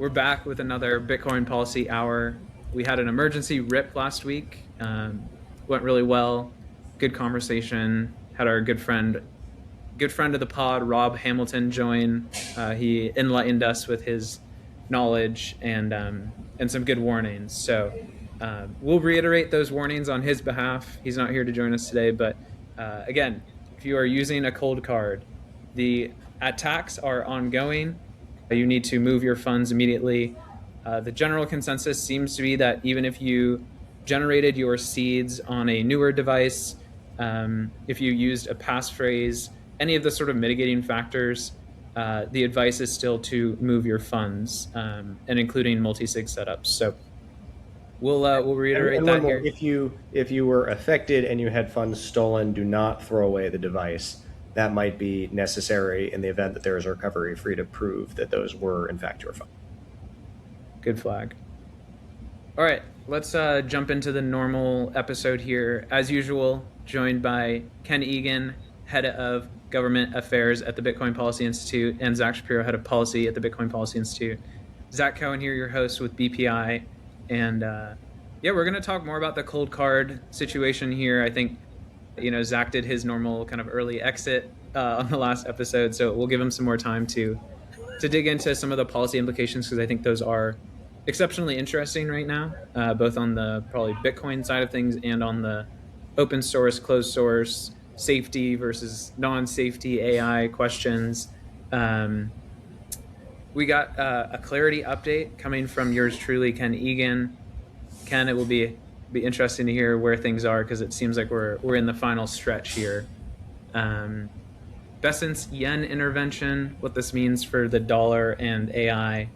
We're back with another Bitcoin Policy Hour. We had an emergency RIP last week. Went really well. Good conversation. Had our good friend of the pod, Rob Hamilton, join. He enlightened us with his knowledge and some good warnings. So we'll reiterate those warnings on his behalf. He's not here to join us today, but again, if you are using a Coldcard, the attacks are ongoing. You need to move your funds immediately. The general consensus seems to be that even if you generated your seeds on a newer device, if you used a passphrase, any of the sort of mitigating factors, the advice is still to move your funds, and including multi-sig setups. So we'll reiterate that here. If you were affected and you had funds stolen, do not throw away the device. That might be necessary in the event that there is a recovery for you to prove that those were in fact your funds. Good flag. All right, let's jump into the normal episode here. As usual, joined by Ken Egan, head of government affairs at the Bitcoin Policy Institute, and Zack Shapiro, head of policy at the Bitcoin Policy Institute. Zack Cohen here, your host with BPI. And we're going to talk more about the Coldcard situation here. I think, Zack did his normal kind of early exit on the last episode, so we'll give him some more time to dig into some of the policy implications, because I think those are exceptionally interesting right now, both on the probably Bitcoin side of things and on the open source, closed source, safety versus non-safety AI questions. We got a clarity update coming from yours truly, Ken Egan. Ken, it will be interesting to hear where things are, because it seems like we're in the final stretch here. Bessent's yen intervention, what this means for the dollar and AI.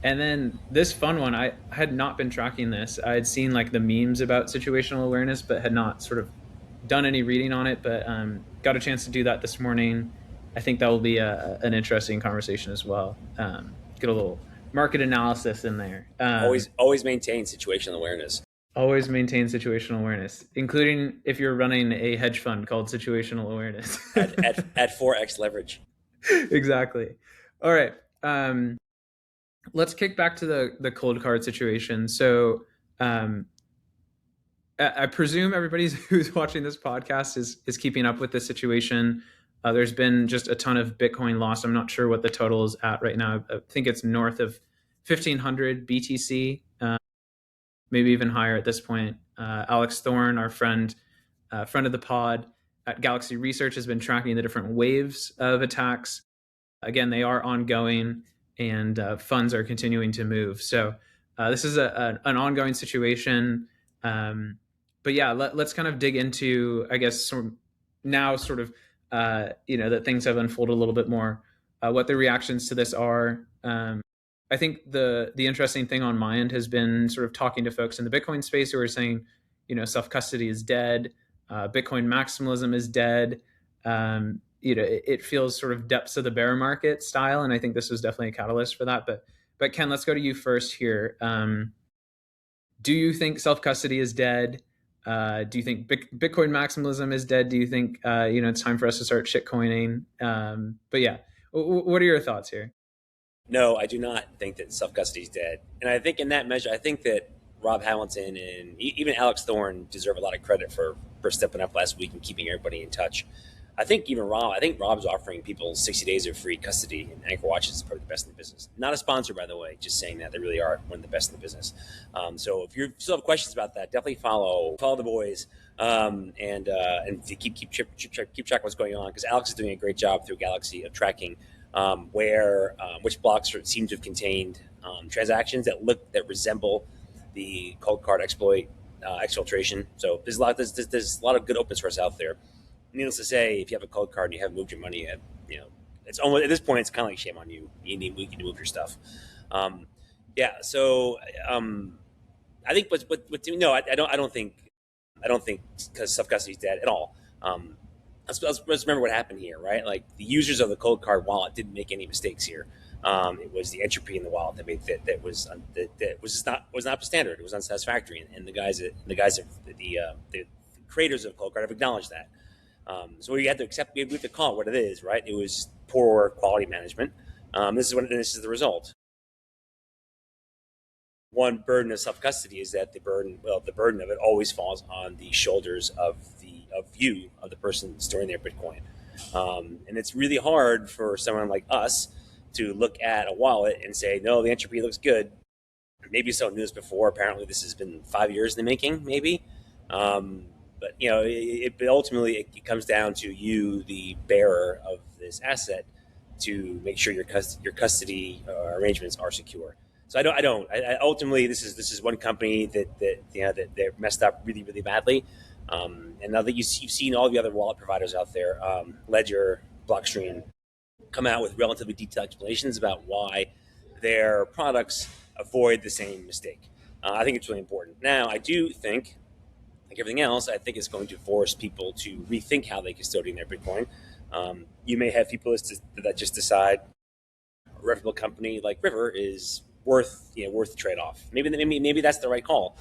And then this fun one, I had not been tracking this. I had seen like the memes about situational awareness, but had not sort of done any reading on it, but got a chance to do that this morning. I think that will be an interesting conversation as well. Get a little market analysis in there. Always maintain situational awareness. Always maintain situational awareness, including if you're running a hedge fund called Situational Awareness. at 4x leverage. Exactly. All right. Let's kick back to the Coldcard situation. So I presume everybody who's watching this podcast is keeping up with the situation. There's been just a ton of Bitcoin lost. I'm not sure what the total is at right now. I think it's north of 1,500 BTC, maybe even higher at this point. Alex Thorne, our friend of the pod at Galaxy Research, has been tracking the different waves of attacks. Again, they are ongoing, and funds are continuing to move. So this is an ongoing situation. But yeah, let's kind of dig into, I guess, that things have unfolded a little bit more, what the reactions to this are. I think the interesting thing on my end has been sort of talking to folks in the Bitcoin space who are saying, self-custody is dead, Bitcoin maximalism is dead. It feels sort of depths of the bear market style, and I think this was definitely a catalyst for that. But Ken, let's go to you first here. Do you think self-custody is dead? Do you think Bitcoin maximalism is dead? Do you think it's time for us to start shitcoining? But yeah, what are your thoughts here? No, I do not think that self-custody is dead. And I think in that measure, I think that Rob Hamilton and even Alex Thorne deserve a lot of credit for stepping up last week and keeping everybody in touch. I think Rob's offering people 60 days of free custody, and Anchor Watches is probably the best in the business. Not a sponsor, by the way, just saying that. They really are one of the best in the business. So if you still have questions about that, definitely follow the boys, and keep track of what's going on, because Alex is doing a great job through Galaxy of tracking which blocks seem to have contained transactions that resemble the Coldcard exploit exfiltration. So there's a lot of good open source out there. Needless to say, if you have a Coldcard and you haven't moved your money yet, it's almost, at this point, it's kind of like shame on you. You need a week to move your stuff. So I think I don't think because self-custody is dead at all. Let's remember what happened here, right? Like, the users of the Coldcard wallet didn't make any mistakes here. It was the entropy in the wallet that made that was not up to standard. It was unsatisfactory, and the creators of Coldcard have acknowledged that. So we have to call it what it is, right? It was poor quality management. This is the result. one burden of self-custody is that the burden of it always falls on the shoulders of the person storing their Bitcoin. And it's really hard for someone like us to look at a wallet and say, no, the entropy looks good. Maybe someone knew this before. Apparently this has been 5 years in the making, maybe. But ultimately it comes down to you, the bearer of this asset, to make sure your custody arrangements are secure. So I ultimately this is one company that they're messed up really, really badly. And now that you've seen all the other wallet providers out there, Ledger, Blockstream, come out with relatively detailed explanations about why their products avoid the same mistake. I think it's really important. Now, I do think, like everything else, I think it's going to force people to rethink how they custodian their Bitcoin. You may have people that just decide a reputable company like River is worth the trade-off. Maybe that's the right call.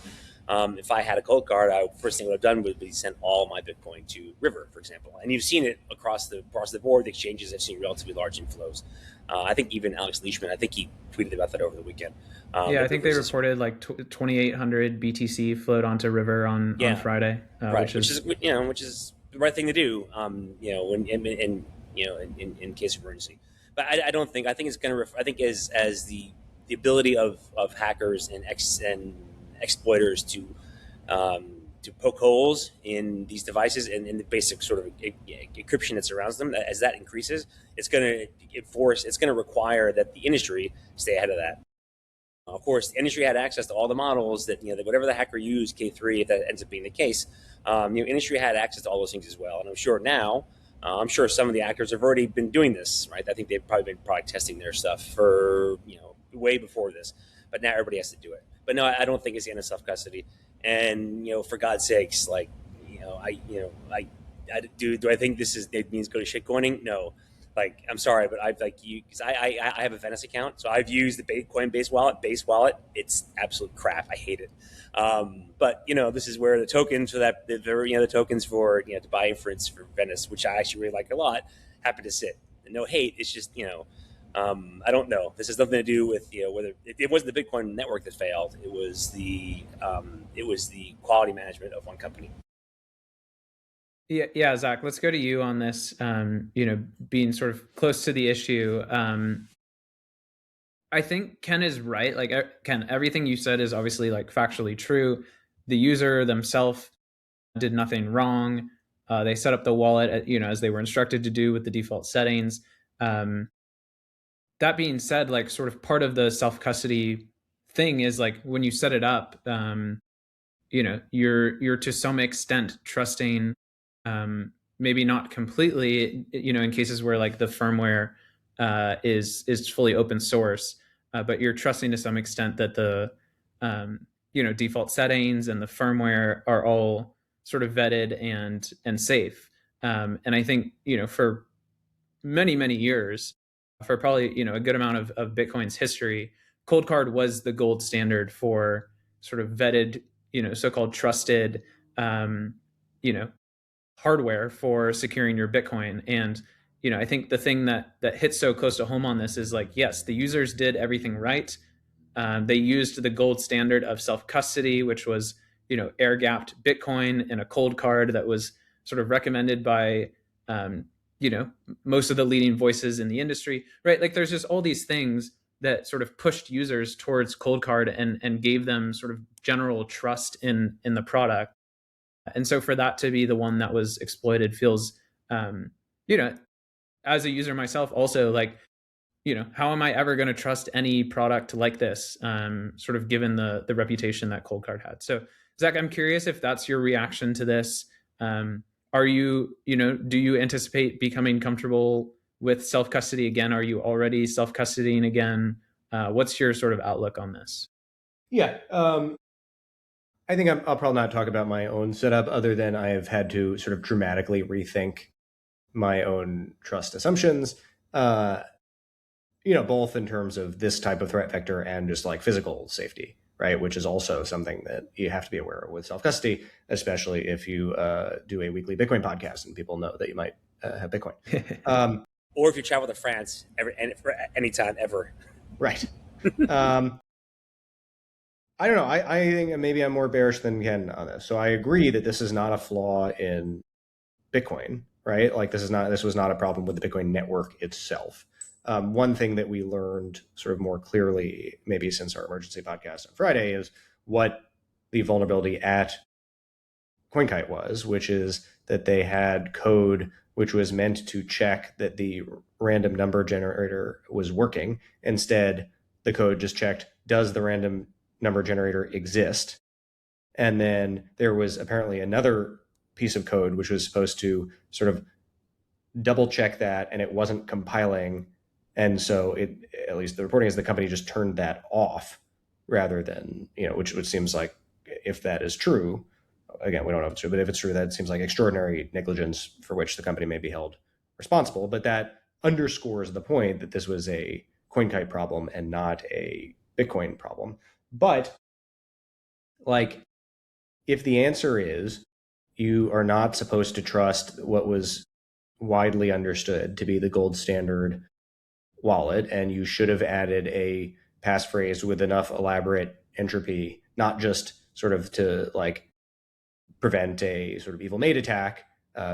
If I had a Coldcard, first thing I would have done would be sent all my Bitcoin to River, for example. And you've seen it across the board. The exchanges have seen relatively large inflows. I think even Alex Leishman, I think he tweeted about that over the weekend. I think they reported like 2,800 BTC flowed onto River on Friday, right? Which is the right thing to do. In case of emergency. But I don't think. I think it's going to. I think as the ability of hackers and exploiters to poke holes in these devices and in the basic sort of encryption that surrounds them, as that increases, it's going to require that the industry stay ahead of that. Of course, the industry had access to all the models that whatever the hacker used, K3, if that ends up being the case, industry had access to all those things as well. And I'm sure now, some of the actors have already been doing this, right? I think they've probably been product testing their stuff for way before this, but now everybody has to do it. But no, I don't think it's the end of self-custody. And for God's sakes, do I think it means go to shitcoining? No. I'm sorry, but because I have a Venice account, so I've used the Bitcoin base wallet. It's absolute crap. I hate it. But this is where the tokens for that, the tokens for to buy inference for Venice, which I actually really like a lot, happen to sit. And no hate. It's just I don't know. This has nothing to do with whether it wasn't the Bitcoin network that failed. It was the quality management of one company. Yeah, Zach, let's go to you on this. Being sort of close to the issue. I think Ken is right. Ken, everything you said is obviously factually true. The user themselves did nothing wrong. They set up the wallet, as they were instructed to do with the default settings. That being said, sort of part of the self-custody thing is when you set it up, you're to some extent trusting, maybe not completely, in cases where the firmware is fully open source, but you're trusting to some extent that the default settings and the firmware are all sort of vetted and safe. And I think for many years, for probably a good amount of Bitcoin's history, Coldcard was the gold standard for sort of vetted, so-called trusted, hardware for securing your Bitcoin. And I think the thing that hits so close to home on this is yes, the users did everything right. They used the gold standard of self-custody, which was air-gapped Bitcoin in a Coldcard that was sort of recommended by most of the leading voices in the industry, right? There's just all these things that sort of pushed users towards Coldcard and gave them sort of general trust in the product. And so for that to be the one that was exploited feels, as a user myself, also how am I ever going to trust any product like this, sort of given the reputation that Coldcard had? So Zach, I'm curious if that's your reaction to this. Are you, do you anticipate becoming comfortable with self-custody again? Are you already self-custodying again? What's your sort of outlook on this? Yeah. I think I'll probably not talk about my own setup other than I have had to sort of dramatically rethink my own trust assumptions, both in terms of this type of threat vector and just physical safety, right? Which is also something that you have to be aware of with self-custody, especially if you do a weekly Bitcoin podcast and people know that you might have Bitcoin. Or if you travel to France anytime ever. Right. I don't know. I think maybe I'm more bearish than Ken on this. So I agree that this is not a flaw in Bitcoin, right? Like this was not a problem with the Bitcoin network itself. One thing that we learned sort of more clearly, maybe since our emergency podcast on Friday, is what the vulnerability at Coinkite was, which is that they had code which was meant to check that the random number generator was working. Instead, the code just checked, does the random number generator exist? And then there was apparently another piece of code which was supposed to sort of double check that, and it wasn't compiling. And so at least the reporting is the company just turned that off rather than, which seems like, if that is true, again, we don't know if it's true, but if it's true, that seems like extraordinary negligence for which the company may be held responsible. But that underscores the point that this was a Coinkite problem and not a Bitcoin problem. But like, if the answer is you are not supposed to trust what was widely understood to be the gold standard wallet, and you should have added a passphrase with enough elaborate entropy, not just sort of to like prevent a sort of evil maid attack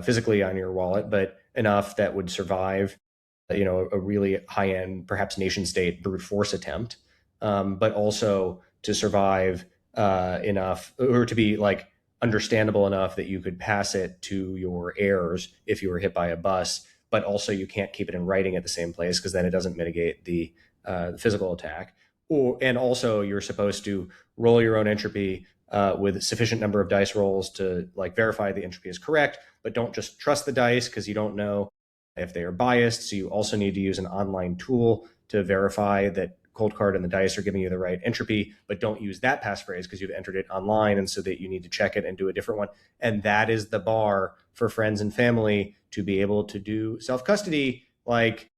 physically on your wallet, but enough that would survive, a really high-end, perhaps nation-state brute force attempt, but also to survive enough, or to be like understandable enough that you could pass it to your heirs if you were hit by a bus, but also you can't keep it in writing at the same place because then it doesn't mitigate the physical attack. And also you're supposed to roll your own entropy with a sufficient number of dice rolls to like verify the entropy is correct, but don't just trust the dice because you don't know if they are biased. So you also need to use an online tool to verify that Coldcard and the dice are giving you the right entropy, but don't use that passphrase because you've entered it online, and so that you need to check it and do a different one. And that is the bar for friends and family to be able to do self-custody. Like,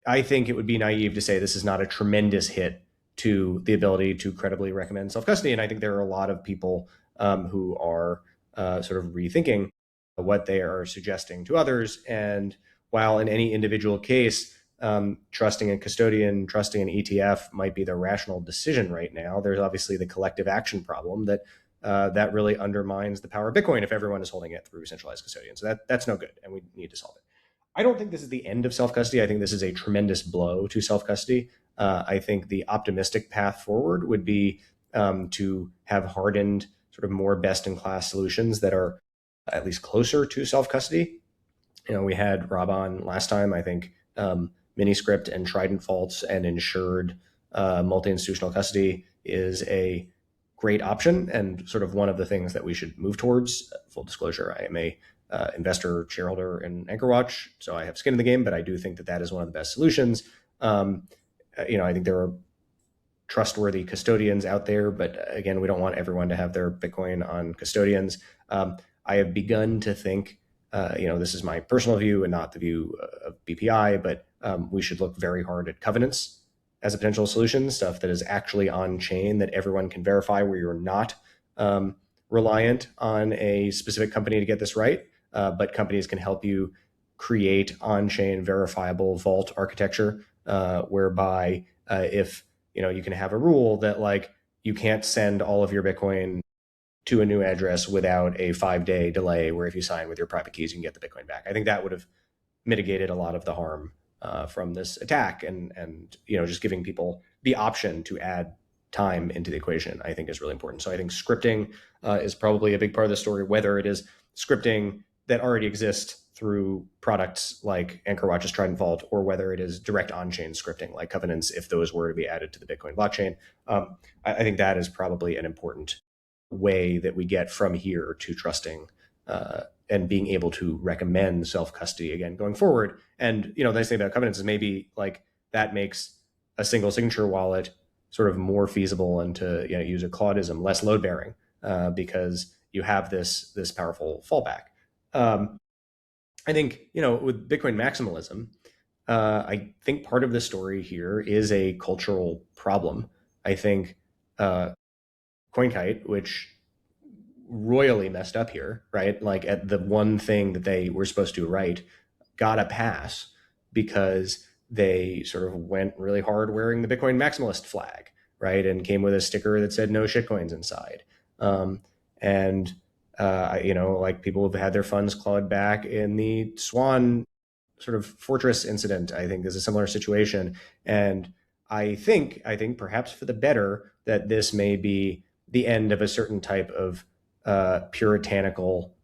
I think it would be naive to say this is not a tremendous hit to the ability to credibly recommend self-custody. And I think there are a lot of people who are sort of rethinking what they are suggesting to others. And while in any individual case, trusting a custodian, trusting an ETF might be the rational decision right now, there's obviously the collective action problem that really undermines the power of Bitcoin if everyone is holding it through centralized custodians. So that's no good, and we need to solve it. I don't think this is the end of self-custody. I think this is a tremendous blow to self-custody. I think the optimistic path forward would be to have hardened, sort of more best-in-class solutions that are at least closer to self-custody. We had Rob on last time. I think Miniscript and Trident vaults and insured multi-institutional custody is a great option, and sort of one of the things that we should move towards. Full disclosure, I am a investor shareholder in AnchorWatch, so I have skin in the game, but I do think that is one of the best solutions. I think there are trustworthy custodians out there, but again, we don't want everyone to have their Bitcoin on custodians. I have begun to think, this is my personal view and not the view of BPI, but we should look very hard at covenants as a potential solution, stuff that is actually on chain that everyone can verify, where you're not reliant on a specific company to get this right, but companies can help you create on-chain verifiable vault architecture, whereby if you can have a rule that like you can't send all of your Bitcoin to a new address without a 5-day delay, where if you sign with your private keys, you can get the Bitcoin back. I think that would have mitigated a lot of the harm from this attack, and just giving people the option to add time into the equation, I think is really important. So I think scripting is probably a big part of the story, whether it is scripting that already exists through products like AnchorWatch's Trident Vault, or whether it is direct on-chain scripting like covenants, if those were to be added to the Bitcoin blockchain. I think that is probably an important way that we get from here to trusting and being able to recommend self-custody again going forward. And the nice thing about covenants is maybe like that makes a single signature wallet sort of more feasible, and to use a Claudism, less load bearing, because you have this powerful fallback. I think with Bitcoin maximalism, I think part of the story here is a cultural problem. I think Coinkite, which royally messed up here, right? Like at the one thing that they were supposed to write, got a pass because they sort of went really hard wearing the Bitcoin maximalist flag. right? And came with a sticker that said no shitcoins inside. And like people have had their funds clawed back in the Swan sort of fortress incident. I think is a similar situation. And I think perhaps for the better that this may be the end of a certain type of puritanical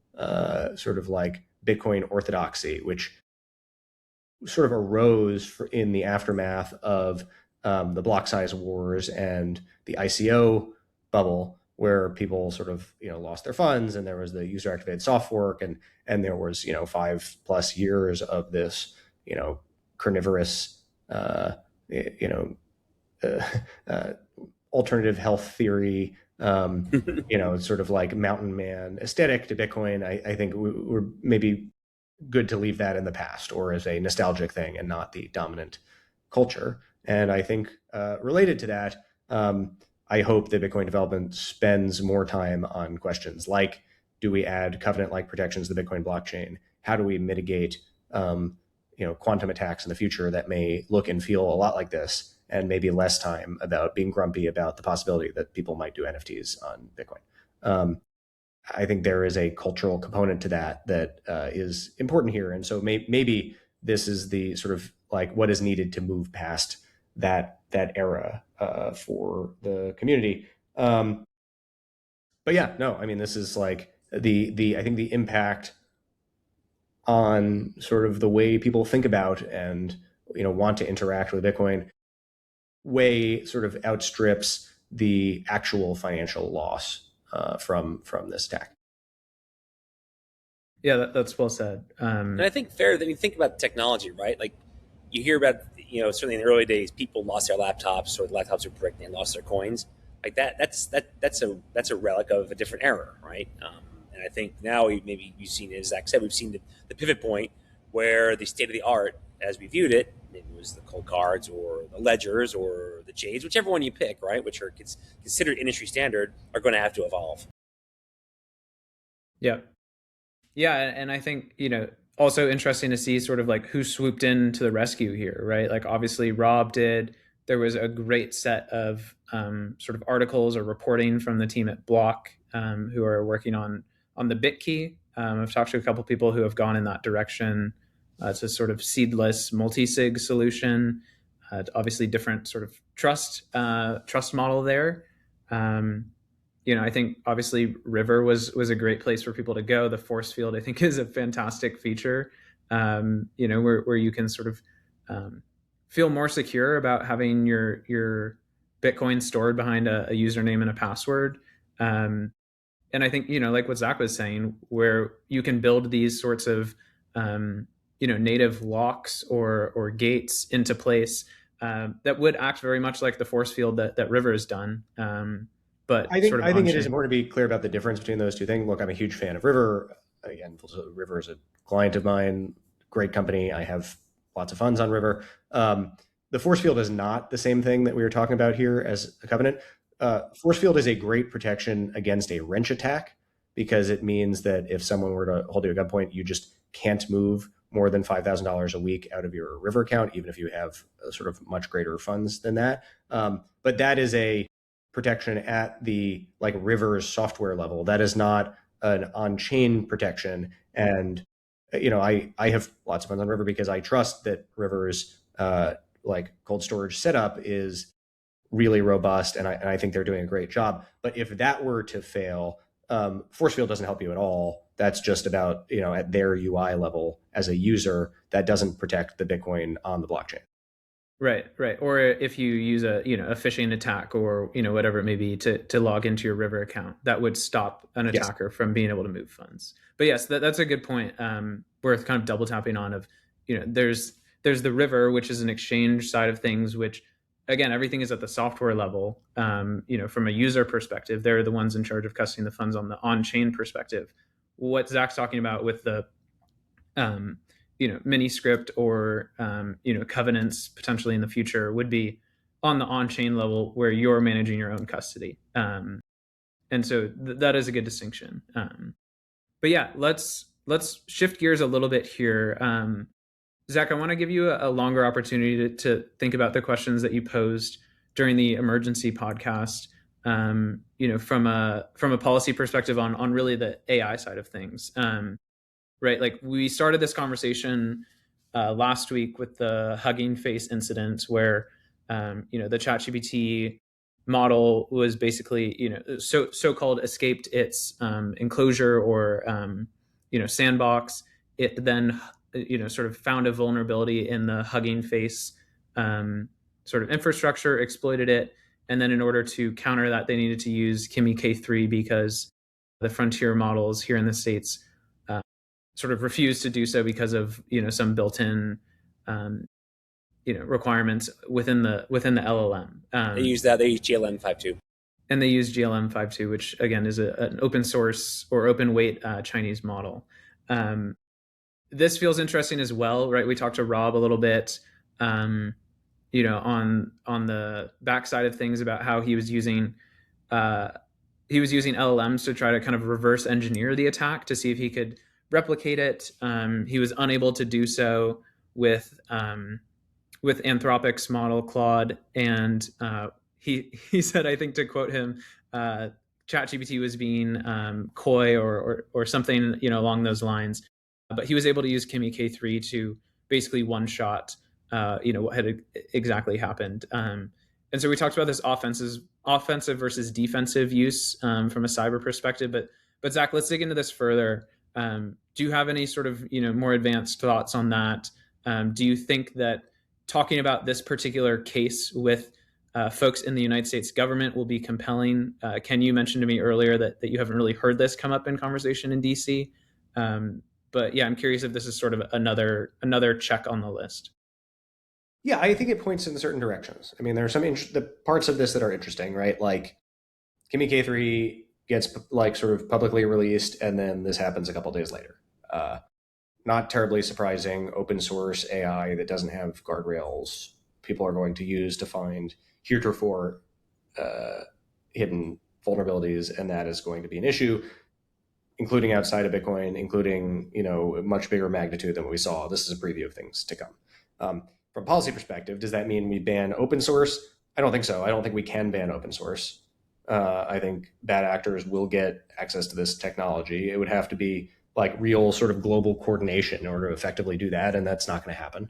sort of like Bitcoin orthodoxy, which sort of arose in the aftermath of the block size wars and the ICO bubble, where people sort of lost their funds, and there was the user activated soft fork, and there was 5+ years of this carnivorous alternative health theory sort of like mountain man aesthetic to Bitcoin. I think we're maybe good to leave that in the past or as a nostalgic thing and not the dominant culture. And I think related to that, I hope that Bitcoin development spends more time on questions like, do we add covenant-like protections to the Bitcoin blockchain? How do we mitigate quantum attacks in the future that may look and feel a lot like this, and maybe less time about being grumpy about the possibility that people might do NFTs on Bitcoin. I think there is a cultural component to that is important here. And so maybe this is the sort of like what is needed to move past that era for the community. But yeah, no, I mean, this is like I think the impact on sort of the way people think about and want to interact with Bitcoin way sort of outstrips the actual financial loss from this attack. Yeah, that's well said. And I think fair that you think about technology, right? Like you hear about, certainly in the early days, people lost their laptops or the laptops were bricked and lost their coins. Like that's a relic of a different era, right? And I think now maybe you've seen, as Zach said, we've seen the pivot point where the state of the art, as we viewed it, maybe it was the Coldcards or the ledgers or the Jades, whichever one you pick, right, which are considered industry standard, are going to have to evolve. Yeah. Yeah, and I think, also interesting to see sort of like who swooped in to the rescue here, right? Like obviously Rob did. There was a great set of sort of articles or reporting from the team at Block who are working on the Bitkey. I've talked to a couple people who have gone in that direction. It's a sort of seedless multi-sig solution. Obviously different sort of trust model there. I think obviously River was a great place for people to go. The force field, I think, is a fantastic feature, where you can sort of feel more secure about having your Bitcoin stored behind a username and a password. And I think, like what Zach was saying, where you can build these sorts of, native locks or gates into place that would act very much like the force field that River has done. But I think it is important to be clear about the difference between those two things. Look, I'm a huge fan of River. Again, River is a client of mine, great company. I have lots of funds on River. The force field is not the same thing that we were talking about here as a covenant. Force field is a great protection against a wrench attack, because it means that if someone were to hold you at gunpoint, you just can't move more than $5,000 a week out of your River account, even if you have sort of much greater funds than that. But that is a protection at the like River's software level. That is not an on-chain protection. And I have lots of funds on River because I trust that River's like cold storage setup is really robust, and I think they're doing a great job. But if that were to fail, force field doesn't help you at all. That's just about at their UI level as a user. That doesn't protect the Bitcoin on the blockchain. Right. Or if you use a phishing attack or whatever it may be to log into your River account, that would stop an attacker from being able to move funds. But yes, that's a good point. Worth kind of double tapping on. Of there's the River, which is an exchange side of things, which again, everything is at the software level. From a user perspective, they're the ones in charge of custodying the funds on the on-chain perspective. What Zach's talking about with the mini script or covenants potentially in the future would be on the on-chain level where you're managing your own custody. And so that is a good distinction. But yeah, let's shift gears a little bit here. Zach, I want to give you a longer opportunity to think about the questions that you posed. during the emergency podcast, from a policy perspective on really the AI side of things. Right, like we started this conversation last week with the Hugging Face incident, where the ChatGPT model was basically so-called escaped its enclosure or sandbox. It then sort of found a vulnerability in the Hugging Face sort of infrastructure, exploited it, and then in order to counter that, they needed to use Kimi K3 because the frontier models here in the States sort of refused to do so because of some built-in requirements within the LLM. They use GLM 5.2. And they use GLM 5.2, which again is an open source or open weight Chinese model. This feels interesting as well, right? We talked to Rob a little bit, on the backside of things about how he was using LLMs to try to kind of reverse engineer the attack to see if he could replicate it. He was unable to do so with Anthropic's model Claude, and he said, I think to quote him, ChatGPT was being coy or something along those lines. But he was able to use Kimi K3 to basically one shot what had exactly happened. And so we talked about this offensive versus defensive use from a cyber perspective. But Zack, let's dig into this further. Do you have any sort of more advanced thoughts on that? Do you think that talking about this particular case with folks in the United States government will be compelling? Ken, you mentioned to me earlier that you haven't really heard this come up in conversation in DC. But yeah, I'm curious if this is sort of another check on the list. Yeah, I think it points in certain directions. I mean, there are some the parts of this that are interesting, right? Like Kimi K3 gets sort of publicly released, and then this happens a couple days later. Not terribly surprising. Open source AI that doesn't have guardrails, people are going to use to find heretofore hidden vulnerabilities, and that is going to be an issue, including outside of Bitcoin, including a much bigger magnitude than what we saw. This is a preview of things to come. From a policy perspective, does that mean we ban open source? I don't think so. I don't think we can ban open source. I think bad actors will get access to this technology. It would have to be real sort of global coordination in order to effectively do that, and that's not going to happen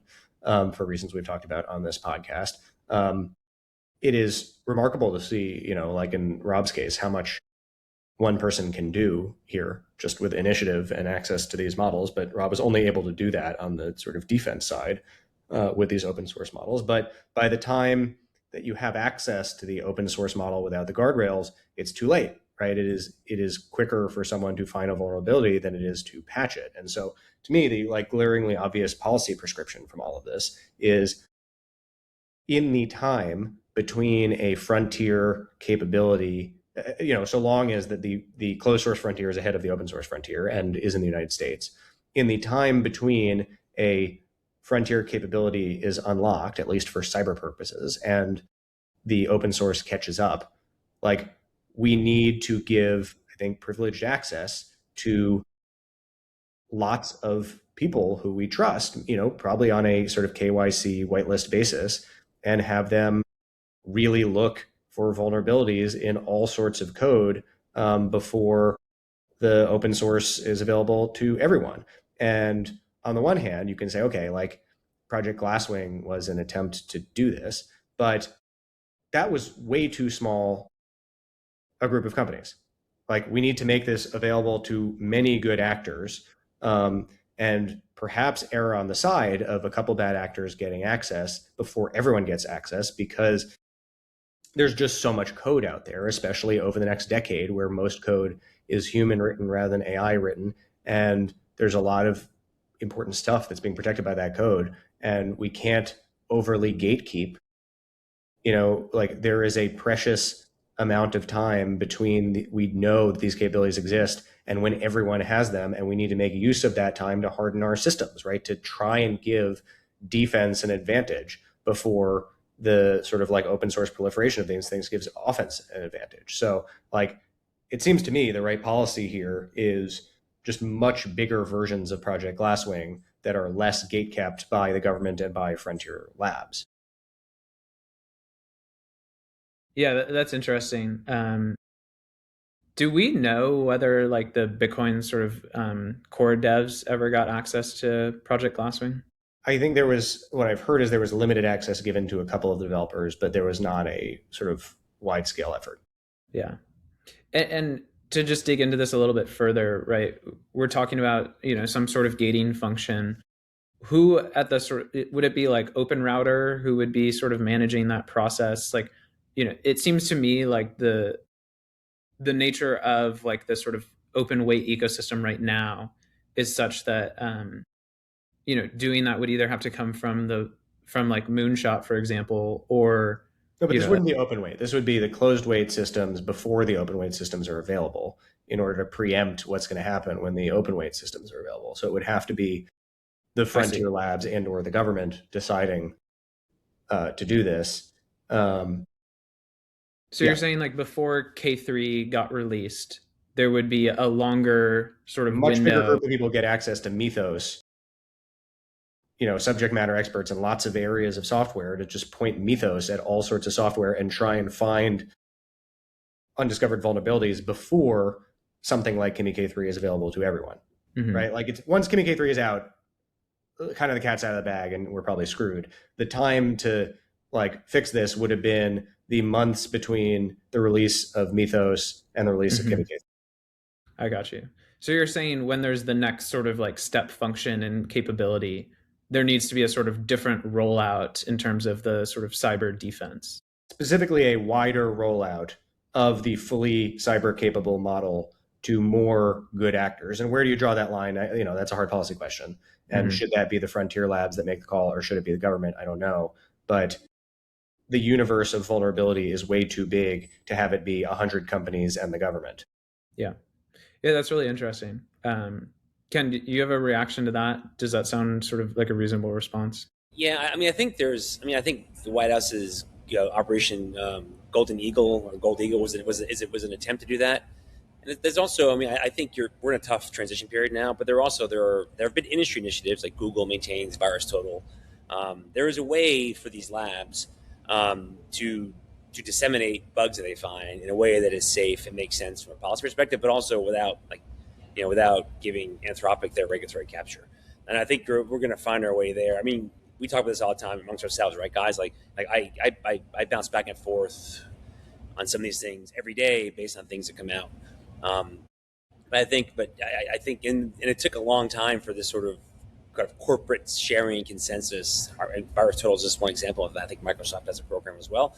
for reasons we've talked about on this podcast. It is remarkable to see, like in Rob's case, how much one person can do here just with initiative and access to these models. But Rob was only able to do that on the sort of defense side with these open source models. But by the time that you have access to the open source model without the guardrails, it's too late, right? It is quicker for someone to find a vulnerability than it is to patch it. And so to me, the glaringly obvious policy prescription from all of this is, in the time between a frontier capability, so long as that the closed source frontier is ahead of the open source frontier and is in the United States, in the time between a frontier capability is unlocked, at least for cyber purposes, and the open source catches up, we need to give, I think, privileged access to lots of people who we trust, probably on a sort of KYC whitelist basis, and have them really look for vulnerabilities in all sorts of code before the open source is available to everyone. And on the one hand, you can say, okay, Project Glasswing was an attempt to do this, but that was way too small a group of companies. We need to make this available to many good actors, and perhaps err on the side of a couple bad actors getting access before everyone gets access, because there's just so much code out there, especially over the next decade, where most code is human written rather than AI written. And there's a lot of important stuff that's being protected by that code. And we can't overly gatekeep. There is a precious amount of time between we know that these capabilities exist and when everyone has them, and we need to make use of that time to harden our systems, right? To try and give defense an advantage before the sort of open source proliferation of these things gives offense an advantage. So it seems to me the right policy here is just much bigger versions of Project Glasswing that are less gatekept by the government and by frontier labs. Yeah, that's interesting. Do we know whether like the Bitcoin sort of core devs ever got access to Project Glasswing? I think there was, what I've heard is there was limited access given to a couple of the developers, but there was not a sort of wide scale effort. Yeah. And to just dig into this a little bit further, right? We're talking about, some sort of gating function. Who at the would it be like Open Router who would be sort of managing that process? Like, it seems to me like the nature of like the sort of open weight ecosystem right now is such that doing that would either have to come from like Moonshot, for example, or No, but you this know wouldn't be open weight. This would be the closed weight systems before the open weight systems are available in order to preempt what's going to happen when the open weight systems are available. So it would have to be the frontier labs and or the government deciding to do this. So you're saying like before K3 got released, there would be a longer sort of much window. bigger group of people get access to Mythos, subject matter experts in lots of areas of software to just point Mythos at all sorts of software and try and find undiscovered vulnerabilities before something like Kimi K3 is available to everyone, right? Like once Kimi K3 is out, kind of the cat's out of the bag and we're probably screwed. The time to like fix this would have been the months between the release of Mythos and the release of Kimi K3. I got you. So you're saying when there's the next sort of like step function and capability, there needs to be a sort of different rollout in terms of the sort of cyber defense. Specifically a wider rollout of the fully cyber capable model to more good actors. And where do you draw that line? That's a hard policy question. And should that be the frontier labs that make the call or should it be the government? I don't know. But the universe of vulnerability is way too big to have it be 100 companies and the government. Yeah. Yeah, that's really interesting. Ken, do you have a reaction to that? Does that sound sort of like a reasonable response? Yeah, I think I think the White House's Operation Golden Eagle or Gold Eagle was an attempt to do that. And there's also, I think we're in a tough transition period now, but there have been industry initiatives like Google maintains VirusTotal. There is a way for these labs to disseminate bugs that they find in a way that is safe and makes sense from a policy perspective, but also without giving Anthropic their regulatory capture. And I think we're going to find our way there. We talk about this all the time amongst ourselves, right, guys? Like I bounce back and forth on some of these things every day based on things that come out. But I think, and it took a long time for this sort of kind of corporate sharing consensus. And VirusTotal is just one example of that. I think Microsoft has a program as well.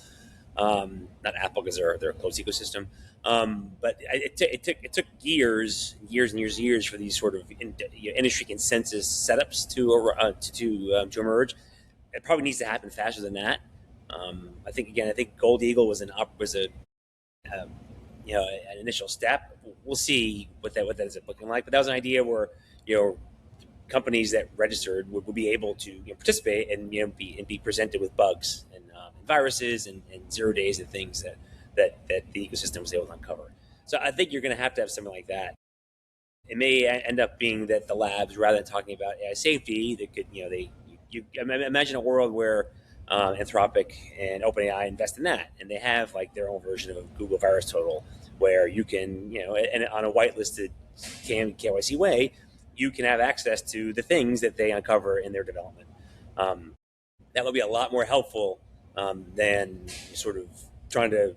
Not Apple because they're a closed ecosystem. But it took years for these sort of industry consensus setups to emerge. It probably needs to happen faster than that. I think Gold Eagle was an initial step. We'll see what that is looking like. But that was an idea where companies that registered would be able to participate and be presented with bugs and viruses and 0 days and things that the ecosystem was able to uncover. So I think you're going to have something like that. It may end up being that the labs, rather than talking about AI safety, they could you imagine a world where Anthropic and OpenAI invest in that, and they have like their own version of Google VirusTotal, where you can and on a whitelisted KYC way, you can have access to the things that they uncover in their development. That would be a lot more helpful than sort of trying to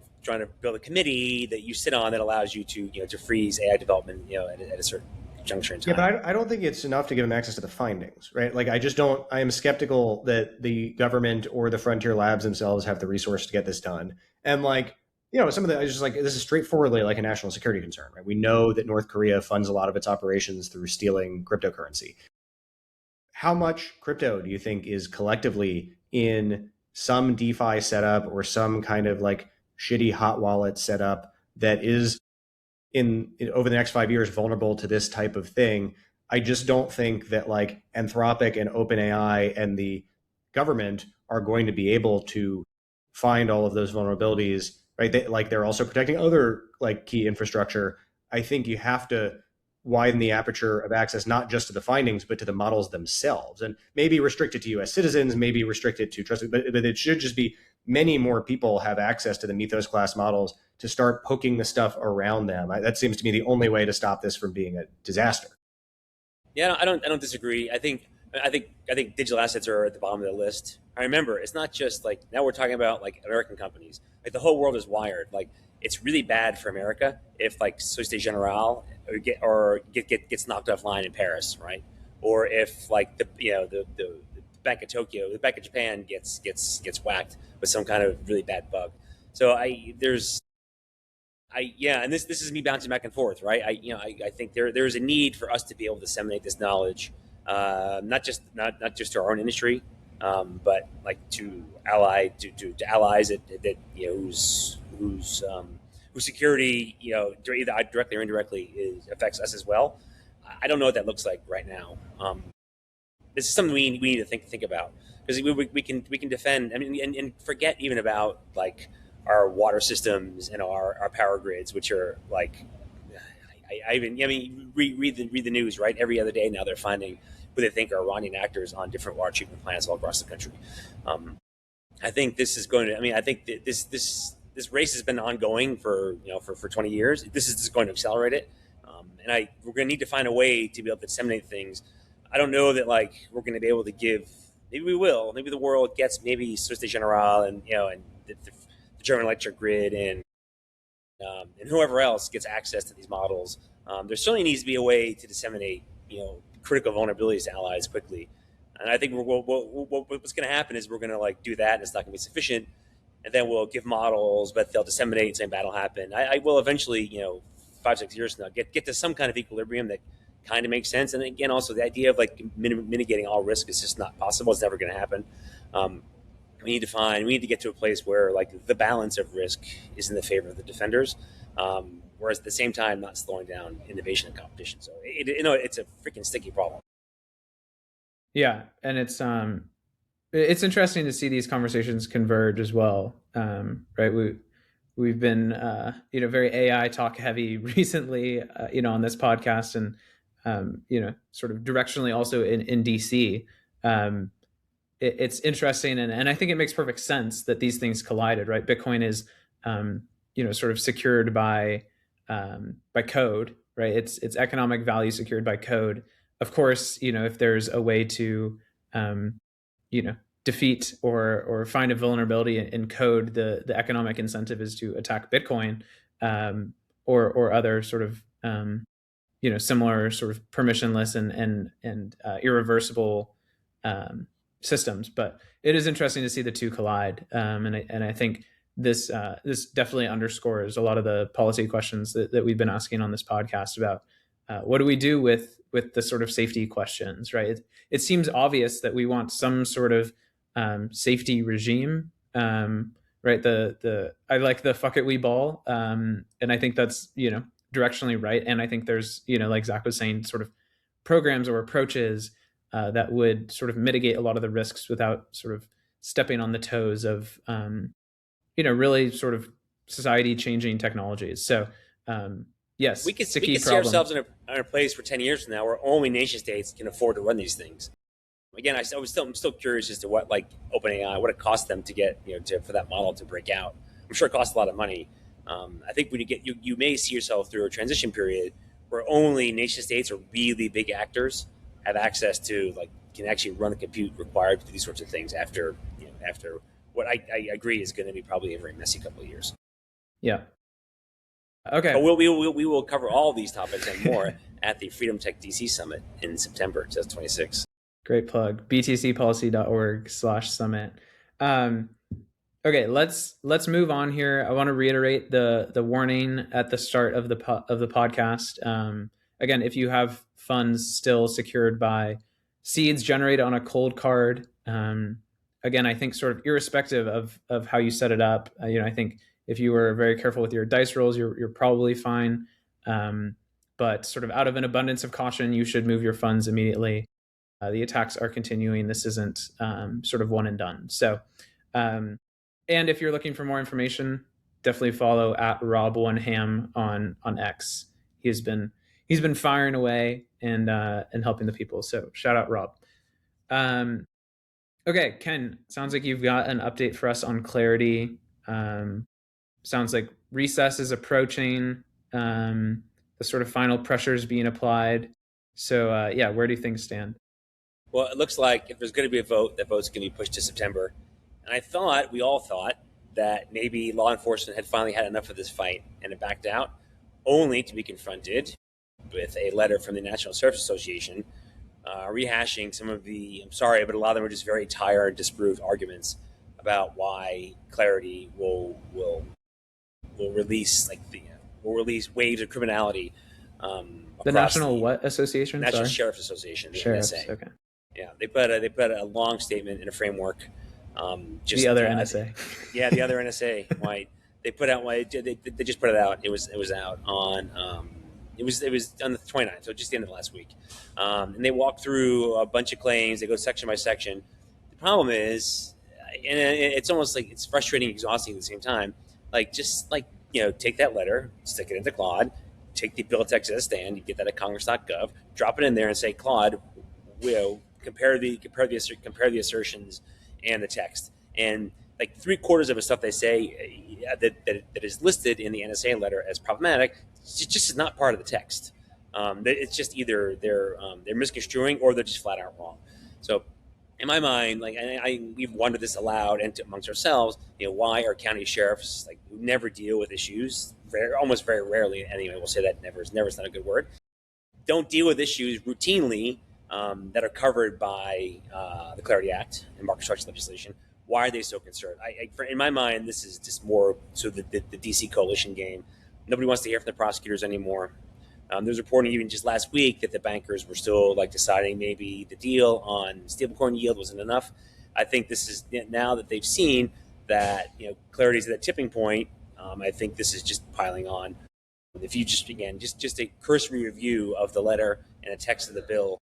build a committee that you sit on that allows you to freeze AI development at a certain juncture in time. Yeah, but I don't think it's enough to give them access to the findings, right? Like I am skeptical that the government or the frontier labs themselves have the resource to get this done. And some of the, I just this is straightforwardly like a national security concern, right? We know that North Korea funds a lot of its operations through stealing cryptocurrency. How much crypto do you think is collectively in some DeFi setup or some kind of like shitty hot wallet setup that is in over the next 5 years vulnerable to this type of thing? I just don't think that like Anthropic and OpenAI and the government are going to be able to find all of those vulnerabilities, right? They're also protecting other like key infrastructure. I think you have to widen the aperture of access, not just to the findings, but to the models themselves, and maybe restricted to U.S. citizens, maybe restricted to trusted, but it should just be many more people have access to the Mythos class models to start poking the stuff around them. That seems to me the only way to stop this from being a disaster. Yeah, I don't disagree. I think digital assets are at the bottom of the list. I remember it's not just like now we're talking about like American companies. Like the whole world is wired. Like it's really bad for America if like Societe Generale gets knocked offline in Paris, right? Or if like the Bank of Tokyo, the Bank of Japan gets whacked with some kind of really bad bug. So and this is me bouncing back and forth, right? I think there's a need for us to be able to disseminate this knowledge, not just to our own industry, but like to allies that whose security either directly or indirectly affects us as well. I don't know what that looks like right now. This is something we need to think about because we can defend. I mean, and forget even about like our water systems and our power grids, which are like, read the news, right? Every other day now they're finding who they think are Iranian actors on different water treatment plants all across the country. I think this is going to. I mean, I think that this race has been ongoing for 20 years. This is just going to accelerate it, and we're going to need to find a way to be able to disseminate things. I don't know that like we're going to be able to give. Maybe we will. Maybe the world gets maybe Societe Generale and the German electric grid and whoever else gets access to these models. There certainly needs to be a way to disseminate critical vulnerabilities to allies quickly. And I think what's going to happen is we're going to like do that, and it's not going to be sufficient. And then we'll give models, but they'll disseminate, same battle happen. I will eventually, 5-6 years from now, get to some kind of equilibrium that kind of makes sense. And again, also the idea of like mitigating all risk is just not possible. It's never going to happen. We need to get to a place where like the balance of risk is in the favor of the defenders, whereas at the same time not slowing down innovation and competition. So it's a freaking sticky problem. Yeah, and it's interesting to see these conversations converge as well, right? We've been very AI talk heavy recently, on this podcast, and sort of directionally also in DC. It's interesting, and I think it makes perfect sense that these things collided, right? Bitcoin is sort of secured by code, right? It's economic value secured by code. Of course, if there's a way to defeat or find a vulnerability in code, the economic incentive is to attack Bitcoin, or other sort of similar sort of permissionless and irreversible systems. But it is interesting to see the two collide, and I think this definitely underscores a lot of the policy questions that we've been asking on this podcast about what do we do with the sort of safety questions, right? It seems obvious that we want some sort of safety regime, right? I like the fuck it we ball, and I think that's directionally right. And I think there's like Zack was saying, sort of programs or approaches that would sort of mitigate a lot of the risks without sort of stepping on the toes of really sort of society changing technologies. So yes, we could see ourselves in a place for 10 years from now where only nation states can afford to run these things. Again, I'm still curious as to what like OpenAI, what it costs them to get for that model to break out. I'm sure it costs a lot of money. I think when you may see yourself through a transition period where only nation states or really big actors have access to can actually run the compute required to do these sorts of things after what I agree is going to be probably a very messy couple of years. Yeah. Okay. But we will cover all these topics and more at the Freedom Tech DC Summit in September 2026. Great plug. btcpolicy.org/summit. Okay, let's move on here. I want to reiterate the warning at the start of the podcast. Again, if you have funds still secured by seeds generated on a Coldcard, again, I think sort of irrespective of how you set it up, I think if you were very careful with your dice rolls, you're probably fine. But sort of out of an abundance of caution, you should move your funds immediately. The attacks are continuing. This isn't sort of one and done. So, and if you're looking for more information, definitely follow at Rob1Ham on X. He's been firing away and helping the people. So shout out Rob. Okay, Ken, sounds like you've got an update for us on clarity. Sounds like recess is approaching. The sort of final pressure is being applied. So yeah, where do things stand? Well, it looks like if there's going to be a vote, that vote's going to be pushed to September. And we all thought, that maybe law enforcement had finally had enough of this fight and it backed out, only to be confronted with a letter from the National Sheriff's Association rehashing some of the, I'm sorry, but a lot of them are just very tired, disproved arguments about why clarity will release will release waves of criminality. The National what association? National Sorry. Sheriff's Association, the Sheriffs. NSA. Okay. Yeah, they put a long statement in a framework. The other NSA. Yeah, the other NSA. Why they put out? Why they just put it out? It was out on. It was on the 29th, so just the end of last week. And they walk through a bunch of claims. They go section by section. The problem is, and it's almost like it's frustrating, exhausting at the same time. Like just like take that letter, stick it into Claude, take the bill of text as a stand. You get that at Congress.gov. Drop it in there and say, Claude, compare the assertions and the text. And like 3/4 of the stuff they say that is listed in the NSA letter as problematic, it just is not part of the text. It's just either they're misconstruing or they're just flat out wrong. So in my mind, like we've wondered this aloud and amongst ourselves, why are county sheriffs who never deal with issues, almost very rarely, anyway, we'll say that never is not a good word, don't deal with issues routinely that are covered by the Clarity Act and market structure legislation. Why are they so concerned? In my mind, this is just more so the DC coalition game. Nobody wants to hear from the prosecutors anymore. There was reporting even just last week that the bankers were still deciding maybe the deal on stablecoin yield wasn't enough. I think this is now that they've seen that clarity is at that tipping point. I think this is just piling on. If you just a cursory review of the letter and the text of the bill,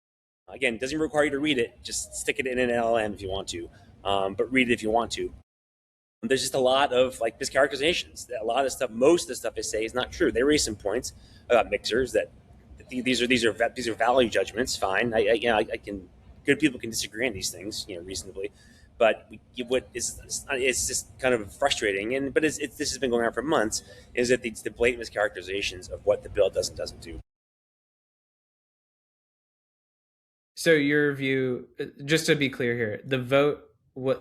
again, it doesn't require you to read it. Just stick it in an LLM if you want to, but read it if you want to. There's just a lot of mischaracterizations. A lot of stuff, most of the stuff they say is not true. They raise some points about mixers that these are value judgments. Fine, I can. Good people can disagree on these things, reasonably. But it's just kind of frustrating. But this has been going on for months. Is that the blatant mischaracterizations of what the bill does and doesn't do. So your view, just to be clear here, the vote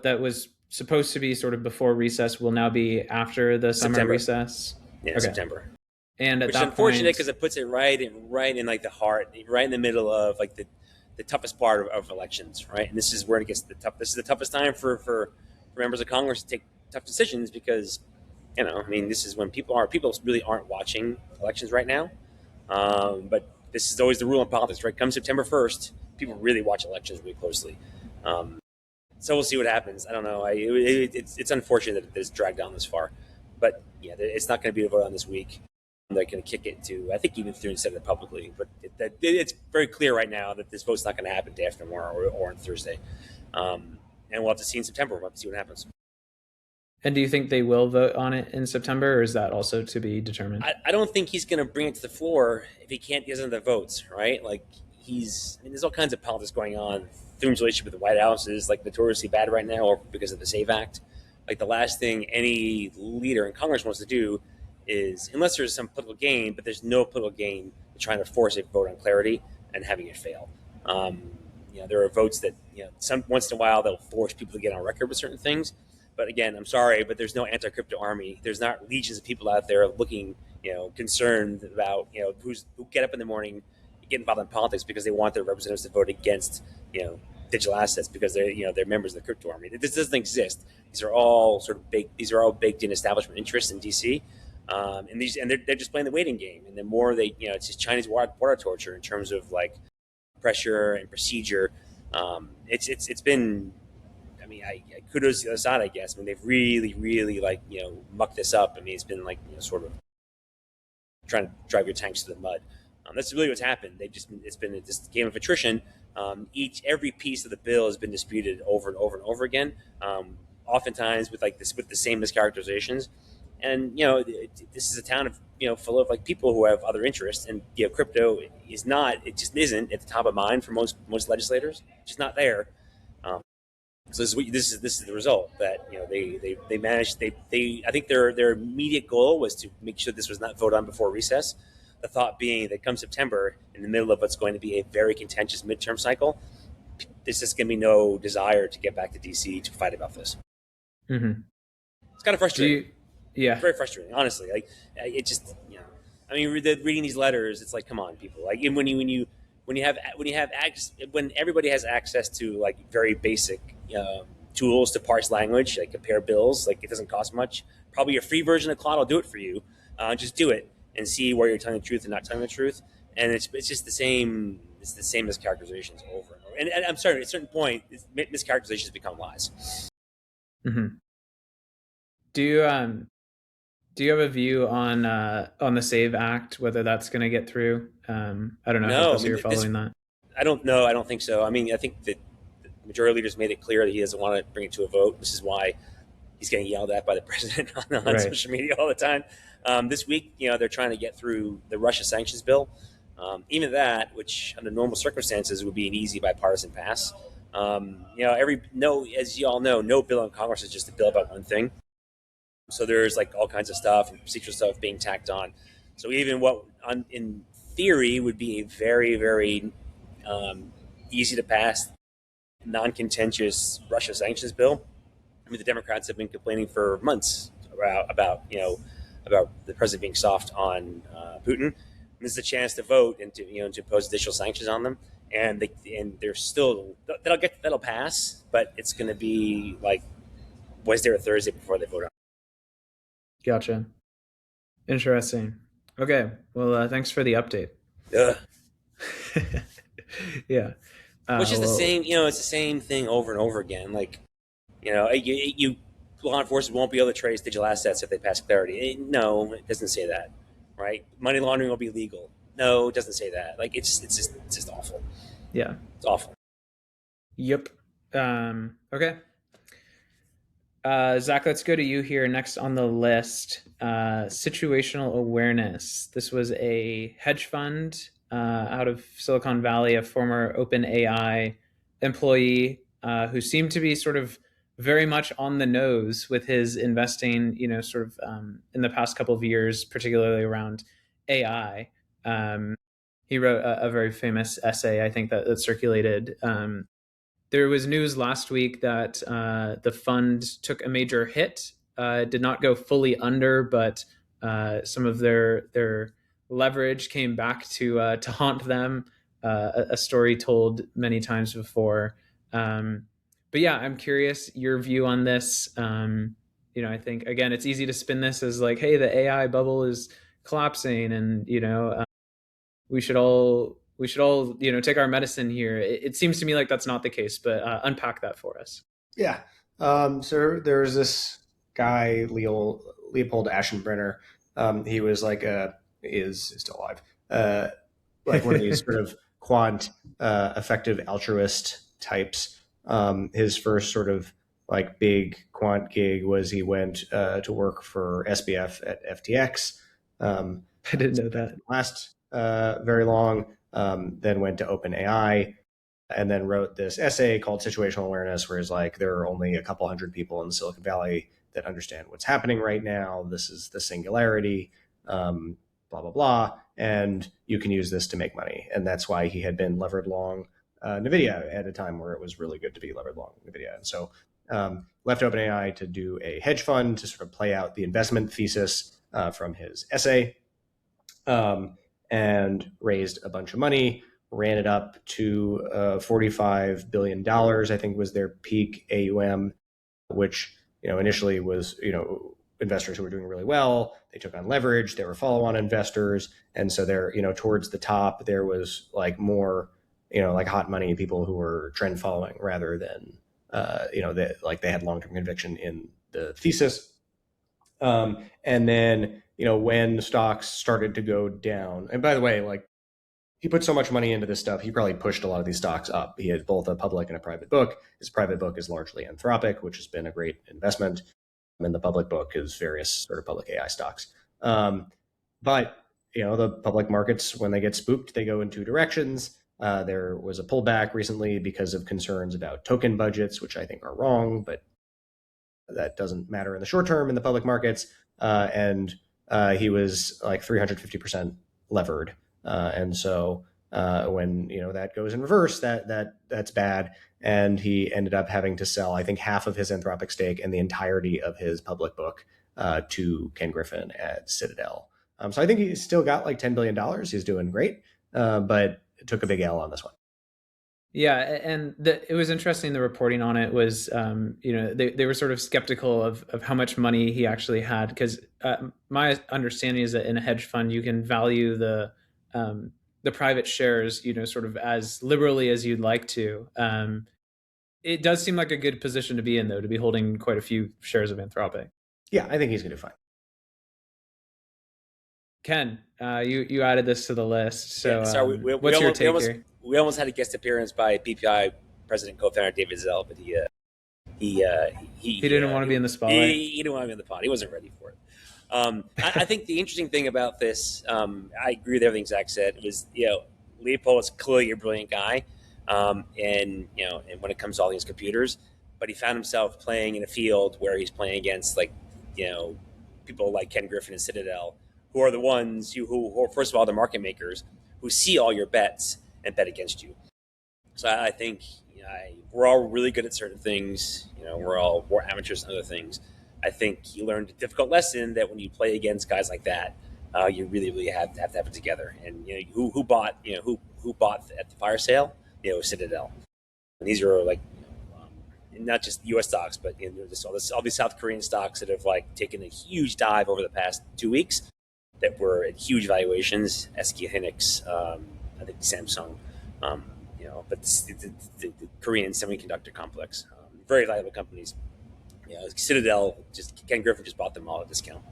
that was supposed to be sort of before recess will now be after the summer recess? Yeah, okay. September. And at which that is unfortunate point, because it puts it right in the heart, right in the middle of the toughest part of elections, right? And this is where it gets this is the toughest time for members of Congress to take tough decisions because, this is when people really aren't watching elections right now. But this is always the rule in politics, right? Come September 1st, people really watch elections really closely. So we'll see what happens. I don't know. It's unfortunate that it's dragged on this far, but yeah, it's not going to be a vote on this week. They're going to kick it to, I think, even through and said it publicly. But it's very clear right now that this vote's not going to happen day after tomorrow or on Thursday. And we'll have to see in September. We'll have to see what happens. And do you think they will vote on it in September, or is that also to be determined? I don't think he's going to bring it to the floor if he can't get the votes, right? There's all kinds of politics going on. Thune's relationship with the White House is notoriously bad right now, or because of the SAVE Act. The last thing any leader in Congress wants to do is, unless there's some political gain, but there's no political gain in trying to force a vote on clarity and having it fail. There are votes that once in a while they'll force people to get on record with certain things. But again, I'm sorry, but there's no anti-crypto army. There's not legions of people out there looking, concerned about, who get up in the morning, get involved in politics because they want their representatives to vote against, digital assets because they're members of the crypto army. This doesn't exist. These are all baked in establishment interests in DC. And they're just playing the waiting game. And the more it's just Chinese water torture in terms of pressure and procedure. It's been, I kudos to the other side, I guess. They've really, really mucked this up. It's been sort of trying to drive your tanks to the mud. That's really what's happened. It's been this game of attrition. Every piece of the bill has been disputed over and over and over again. Oftentimes with the same mischaracterizations. And this is a town of full of people who have other interests, and crypto is not. It just isn't at the top of mind for most legislators. It's just not there. So this is the result that they managed. I think their immediate goal was to make sure this was not voted on before recess. The thought being that come September, in the middle of what's going to be a very contentious midterm cycle, there's just going to be no desire to get back to DC to fight about this. Mm-hmm. It's kind of frustrating. Yeah, very frustrating, honestly. Like it just, I mean, reading these letters, it's like, come on, people. Like when everybody has access to like very basic tools to parse language, like compare bills, like it doesn't cost much. Probably a free version of Claude will do it for you. Just do it and see where you're telling the truth and not telling the truth. And it's just the same. It's the same mischaracterizations over and over. And I'm sorry, at a certain point, mischaracterizations become lies. Mm-hmm. Do you have a view on the SAVE Act, whether that's going to get through? I don't know. No, you're following that. I don't know. I don't think so. I mean, I think that the majority leaders made it clear that he doesn't want to bring it to a vote. This is why he's getting yelled at by the president on right. social media all the time. This week, they're trying to get through the Russia sanctions bill. Even that, which under normal circumstances would be an easy bipartisan pass. As you all know, no bill in Congress is just a bill about one thing. So there's like all kinds of stuff and procedural stuff being tacked on. So even what in theory would be a very, very easy to pass, non-contentious Russia sanctions bill. I mean, the Democrats have been complaining for months about the president being soft on Putin. And this is a chance to vote and to impose additional sanctions on them. And they're still that'll pass, but it's going to be like Wednesday or Thursday before they vote on it. Gotcha. Interesting. Okay. Well, thanks for the update. Yeah. Which is the same, it's the same thing over and over again. Like, law enforcement won't be able to trace digital assets if they pass clarity. No, it doesn't say that, right? Money laundering will be legal. No, it doesn't say that. Like, it's just awful. Yeah. It's awful. Yep. Okay. Zack, let's go to you here next on the list. Situational Awareness. This was a hedge fund out of Silicon Valley, a former OpenAI employee who seemed to be sort of very much on the nose with his investing, in the past couple of years, particularly around AI. He wrote a very famous essay, I think, that circulated. There was news last week that the fund took a major hit, did not go fully under, but some of their leverage came back to haunt them, a story told many times before. But yeah, I'm curious your view on this. I think, again, it's easy to spin this as like, hey, the AI bubble is collapsing and, we should all take our medicine here. It seems to me like that's not the case, but unpack that for us. Yeah. So there's this guy, Leopold Aschenbrenner. He was like is still alive. Like one of these sort of quant effective altruist types. His first sort of like big quant gig was he went to work for SBF at FTX. I didn't know that. Last very long, then went to OpenAI, and then wrote this essay called Situational Awareness, where it's like there are only a couple hundred people in Silicon Valley that understand what's happening right now. This is the singularity, blah, blah, blah. And you can use this to make money. And that's why he had been levered long NVIDIA at a time where it was really good to be levered long NVIDIA. And so left OpenAI to do a hedge fund to sort of play out the investment thesis from his essay. And raised a bunch of money, ran it up to $45 billion, I think was their peak AUM, which, initially was, investors who were doing really well. They took on leverage, they were follow-on investors. And so there, towards the top, there was like more, like hot money people who were trend following rather than, they had long-term conviction in the thesis. And then, when the stocks started to go down, and by the way, like he put so much money into this stuff, he probably pushed a lot of these stocks up. He had both a public and a private book. His private book is largely Anthropic, which has been a great investment. And the public book is various sort of public AI stocks. But, the public markets, when they get spooked, they go in two directions. There was a pullback recently because of concerns about token budgets, which I think are wrong, but that doesn't matter in the short term in the public markets. And he was like 350% levered. And so when that goes in reverse, that's bad. And he ended up having to sell, I think, half of his Anthropic stake and the entirety of his public book to Ken Griffin at Citadel. So I think he's still got like $10 billion. He's doing great, but took a big L on this one. Yeah, and it was interesting. The reporting on it was, they were sort of skeptical of how much money he actually had, because my understanding is that in a hedge fund you can value the private shares, sort of as liberally as you'd like to. It does seem like a good position to be in, though, to be holding quite a few shares of Anthropic. Yeah, I think he's going to do fine. Ken, you added this to the list. So, sorry, what's your take here? We almost had a guest appearance by BPI president co-founder David Zell, but he didn't want to be in the spotlight. He didn't want to be in the pod. He wasn't ready for it. I think the interesting thing about this, I agree with everything Zach said, was Leopold is clearly a brilliant guy, and when it comes to all these computers, but he found himself playing in a field where he's playing against people like Ken Griffin and Citadel, who are the ones who are, first of all, the market makers who see all your bets and bet against you. So I think we're all really good at certain things. We're amateurs in other things. I think you learned a difficult lesson that when you play against guys like that, you really, really have to have it together. And who bought who bought at the fire sale? Citadel. And these are not just U.S. stocks, but all these South Korean stocks that have taken a huge dive over the past 2 weeks, that were at huge valuations. SK Hynix, I think Samsung, but the Korean semiconductor complex, very valuable companies. Citadel, Ken Griffin just bought them all at discount.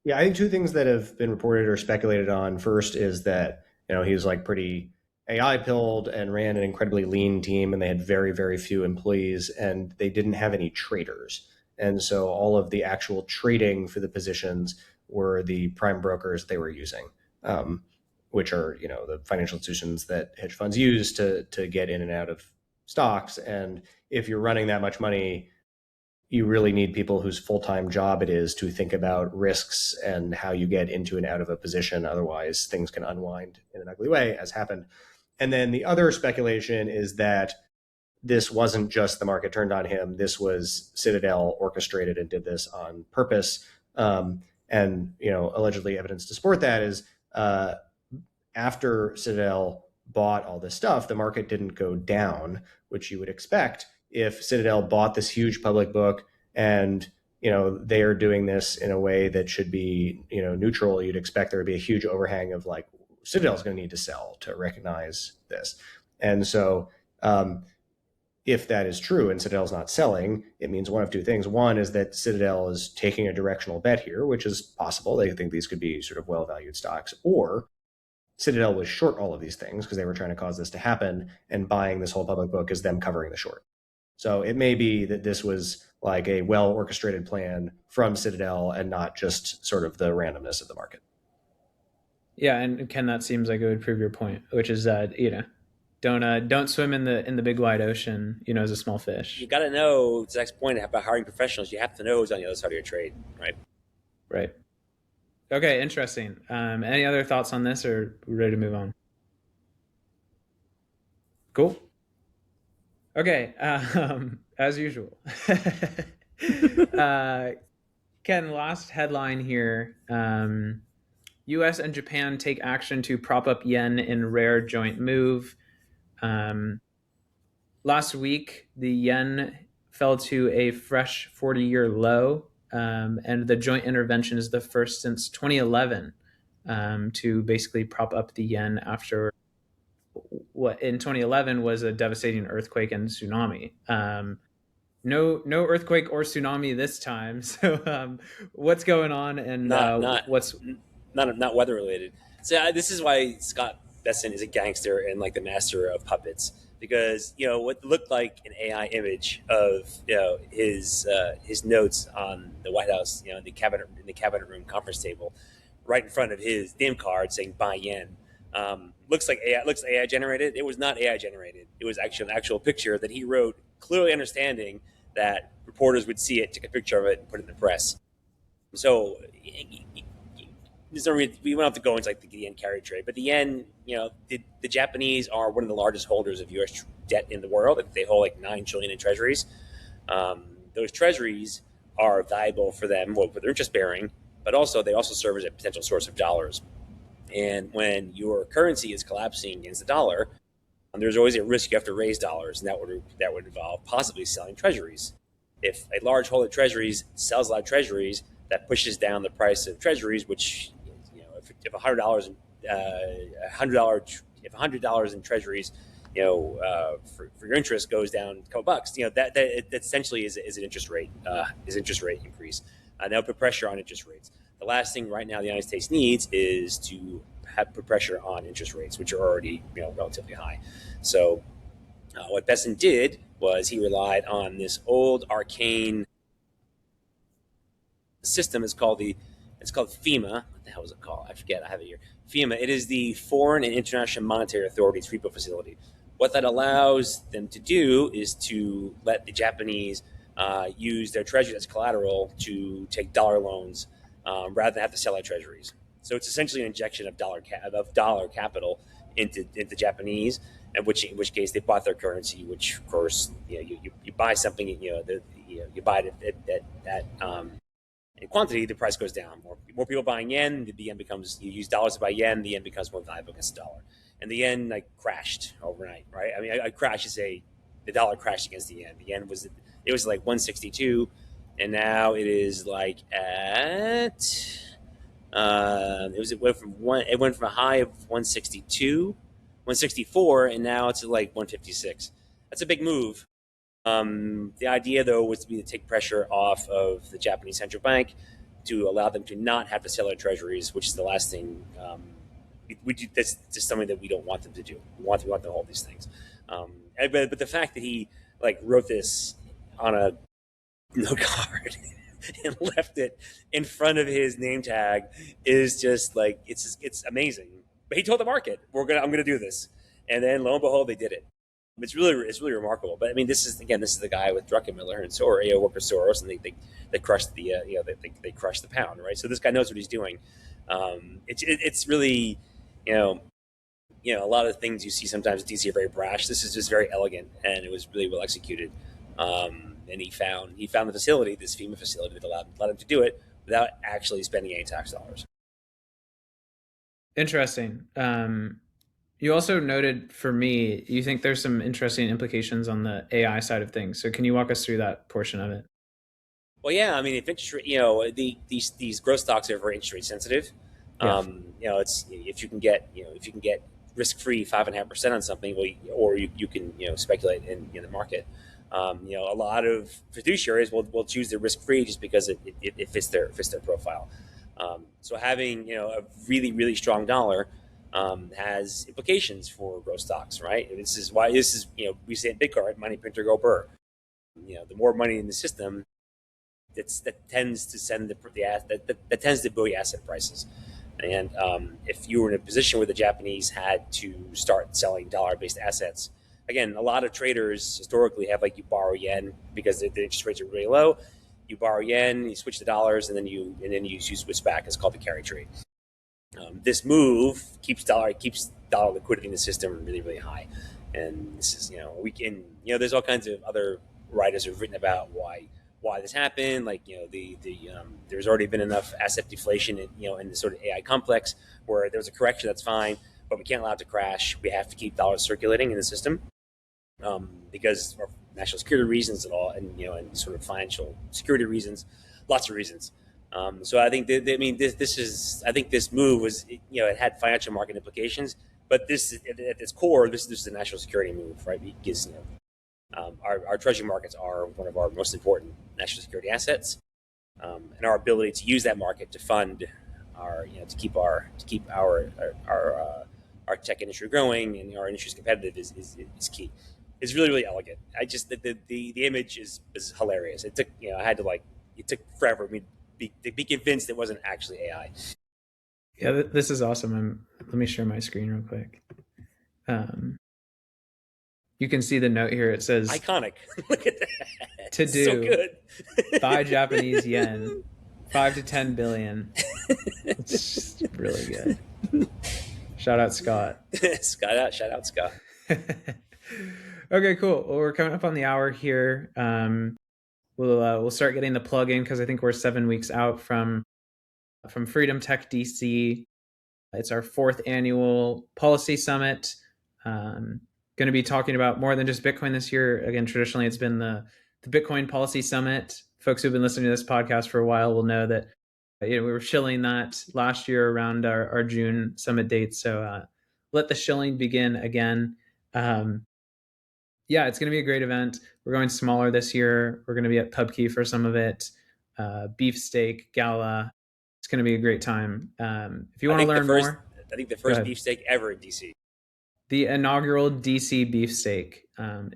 Yeah, I think two things that have been reported or speculated on. First is that he was pretty AI pilled and ran an incredibly lean team, and they had very, very few employees, and they didn't have any traders. And so all of the actual trading for the positions were the prime brokers they were using, which are the financial institutions that hedge funds use to get in and out of stocks. And if you're running that much money, you really need people whose full-time job it is to think about risks and how you get into and out of a position. Otherwise, things can unwind in an ugly way, as happened. And then the other speculation is that this wasn't just the market turned on him. This was Citadel orchestrated and did this on purpose. And allegedly evidence to support that is after Citadel bought all this stuff, the market didn't go down, which you would expect if Citadel bought this huge public book and they are doing this in a way that should be neutral. You'd expect there would be a huge overhang of Citadel's going to need to sell to recognize this. And so if that is true and Citadel's not selling, it means one of two things. One is that Citadel is taking a directional bet here, which is possible. They think these could be sort of well-valued stocks. Or Citadel was short all of these things because they were trying to cause this to happen, and buying this whole public book is them covering the short. So it may be that this was a well-orchestrated plan from Citadel and not just sort of the randomness of the market. Yeah, and Ken, that seems like it would prove your point, which is that don't swim in the big wide ocean, as a small fish. You got to know, Zach's point about hiring professionals. You have to know who's on the other side of your trade, right? Right. Okay, interesting. Any other thoughts on this, or are we ready to move on? Cool. Okay, as usual. Ken, last headline here. U.S. and Japan take action to prop up yen in rare joint move. Last week, the yen fell to a fresh 40-year low, and the joint intervention is the first since 2011 to basically prop up the yen after what in 2011 was a devastating earthquake and tsunami. No earthquake or tsunami this time. So what's going on, and what's not weather related? So this is why Scott Bessent is a gangster and the master of puppets, because what looked like an AI image of his notes on the White House, in the cabinet room conference table, right in front of his name card saying "buy yen," Looks like AI generated. It was not AI generated. It was actually an actual picture that he wrote, clearly understanding that reporters would see it, take a picture of it, and put it in the press. So there's no reason, we won't have to go into like the yen carry trade, but the yen, the Japanese are one of the largest holders of U.S. debt in the world. They hold like 9 trillion in treasuries. Those treasuries are valuable for them, well, for their interest bearing, but also they also serve as a potential source of dollars. And when your currency is collapsing against the dollar, there's always a risk you have to raise dollars, and that would involve possibly selling treasuries. If a large holder of treasuries sells a lot of treasuries, that pushes down the price of treasuries, which if $100 if $100 in treasuries, for your interest goes down a couple bucks, that essentially is an interest rate increase. That will put pressure on interest rates. The last thing right now the United States needs is to put pressure on interest rates, which are already relatively high. So what Bessent did was he relied on this old arcane system. It's called FEMA. What the hell is it called? I forget. I have it here. FEMA. It is the Foreign and International Monetary Authority's repo facility. What that allows them to do is to let the Japanese use their treasury as collateral to take dollar loans rather than have to sell their treasuries. So it's essentially an injection of dollar capital into Japanese, in which case they bought their currency. Which of course you buy something, you buy it at in quantity, the price goes down. More people buying yen, the yen becomes, you use dollars to buy yen, the yen becomes more valuable against the dollar. And the yen crashed overnight, right? I mean, I crash to say the dollar crashed against the yen. The yen was like 162, and now it is like at it went from a high of 162, 164, and now it's like 156. That's a big move. The idea, though, was to take pressure off of the Japanese central bank to allow them to not have to sell their treasuries, which is the last thing. That's just something that we don't want them to do. We want them to hold these things. But the fact that he wrote this on a note card and left it in front of his name tag is just it's amazing. But he told the market, I'm gonna do this, and then lo and behold, they did it. It's really remarkable. But I mean, this is the guy with Druckenmiller and Walker Soros, and they crushed the they crushed the pound, right? So this guy knows what he's doing. It's really a lot of things you see sometimes at DC are very brash. This is just very elegant, and it was really well executed. And he found the facility, this FEMA facility, that allowed him to do it without actually spending any tax dollars. Interesting. You also noted, for me, you think there's some interesting implications on the AI side of things. So can you walk us through that portion of it? Well, yeah. I mean, if interest rate, these growth stocks are very interest rate sensitive. Yeah. It's if you can get risk free 5.5% on something, or you can speculate in the market. A lot of fiduciaries will choose the risk free just because it fits their profile. So having a really, really strong dollar has implications for growth stocks, right? And this is why we say at Bitcoin, right? Money printer go burr. The more money in the system, that tends to buoy asset prices. And if you were in a position where the Japanese had to start selling dollar-based assets, again, a lot of traders historically have you borrow yen because the interest rates are really low. You borrow yen, you switch to dollars, and then you switch back. It's called the carry trade. This move keeps dollar liquidity in the system really, really high. And this is there's all kinds of other writers who've written about why this happened. There's already been enough asset deflation in the sort of AI complex where there's a correction, that's fine, but we can't allow it to crash. We have to keep dollars circulating in the system because of national security reasons and sort of financial security reasons, lots of reasons. So I think this move was it had financial market implications, but this at its core, this is a national security move, right? Because our treasury markets are one of our most important national security assets, and our ability to use that market to fund our to keep our tech industry growing and our industry is competitive is key. It's really, really elegant. The image is hilarious. It took it took forever for me to be convinced it wasn't actually AI. Yeah, this is awesome. I'm let me share my screen real quick. You can see the note here. It says iconic. Look at that. To do so good. buy Japanese yen, 5 to 10 billion. It's just really good. Shout out Scott. Shout out Scott. Okay, cool. Well, we're coming up on the hour here. We'll start getting the plug in because I think we're 7 weeks out from Freedom Tech DC. It's our 4th annual policy summit. Going to be talking about more than just Bitcoin this year. Again, traditionally it's been the Bitcoin Policy Summit. Folks who've been listening to this podcast for a while will know that we were shilling that last year around our June summit date. So let the shilling begin again. Yeah, it's going to be a great event. We're going smaller this year. We're going to be at PubKey for some of it. Beefsteak, Gala. It's going to be a great time. If you want to learn more. I think the first beefsteak ever in DC. The inaugural DC Beefsteak.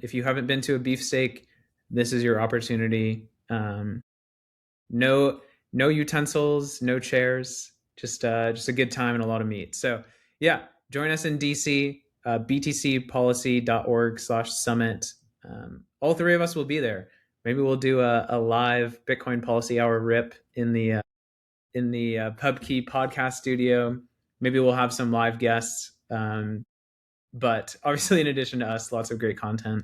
If you haven't been to a beefsteak, this is your opportunity. No utensils, no chairs, just a good time and a lot of meat. So yeah, join us in DC, btcpolicy.org/summit. All 3 of us will be there. Maybe we'll do a live Bitcoin Policy Hour rip in the PubKey podcast studio. Maybe we'll have some live guests. But obviously, in addition to us, lots of great content,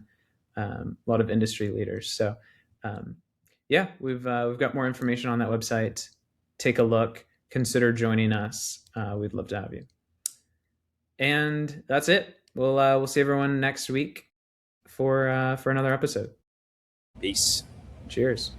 a lot of industry leaders. So, yeah, we've got more information on that website. Take a look. Consider joining us. We'd love to have you. And that's it. We'll see everyone next week for another episode. Peace. Cheers.